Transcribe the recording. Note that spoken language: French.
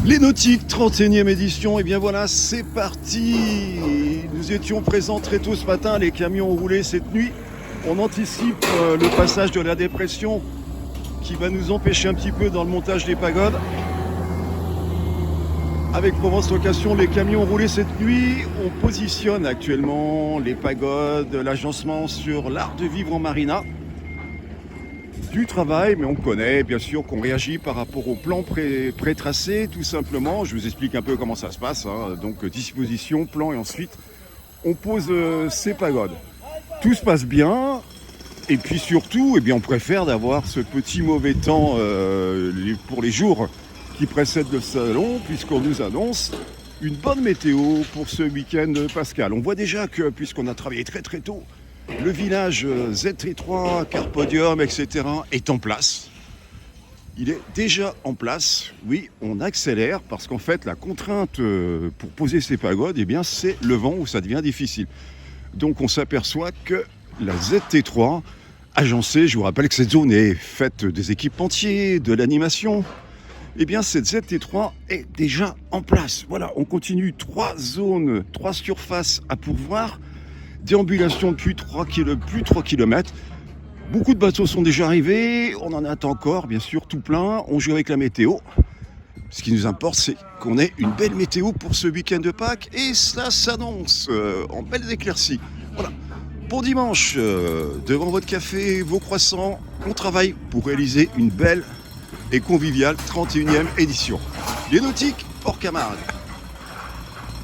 Les Nautiques, 31e édition, et bien voilà, c'est parti. Nous étions présents très tôt ce matin, les camions ont roulé cette nuit. On anticipe le passage de la dépression qui va nous empêcher un petit peu dans le montage des pagodes. Avec Provence Location, les camions ont roulé cette nuit. On positionne actuellement les pagodes, l'agencement sur l'art de vivre en marina. Du travail, mais on connaît bien sûr qu'on réagit par rapport au plan pré-tracé, tout simplement. Je vous explique un peu comment ça se passe. Donc disposition, plan, et ensuite on pose ces pagodes. Tout se passe bien, et puis surtout, on préfère d'avoir ce petit mauvais temps pour les jours qui précèdent le salon, puisqu'on nous annonce une bonne météo pour ce week-end pascal. On voit déjà que, puisqu'on a travaillé très très tôt, le village Z3, Carpodium, etc. est en place. Il est déjà en place. Oui, on accélère parce qu'en fait, la contrainte pour poser ces pagodes, c'est le vent où ça devient difficile. Donc on s'aperçoit que la ZT3, agencée, je vous rappelle que cette zone est faite des équipementiers, de l'animation. Cette ZT3 est déjà en place. Voilà, on continue 3 zones, 3 surfaces à pourvoir. Déambulation depuis 3 km. Beaucoup de bateaux sont déjà arrivés. On en attend encore, bien sûr, tout plein. On joue avec la météo. Ce qui nous importe, c'est qu'on ait une belle météo pour ce week-end de Pâques. Et ça s'annonce en belles éclaircies. Voilà. Bon dimanche, devant votre café, vos croissants, on travaille pour réaliser une belle et conviviale 31e édition. Les Nautiques, hors Camargue.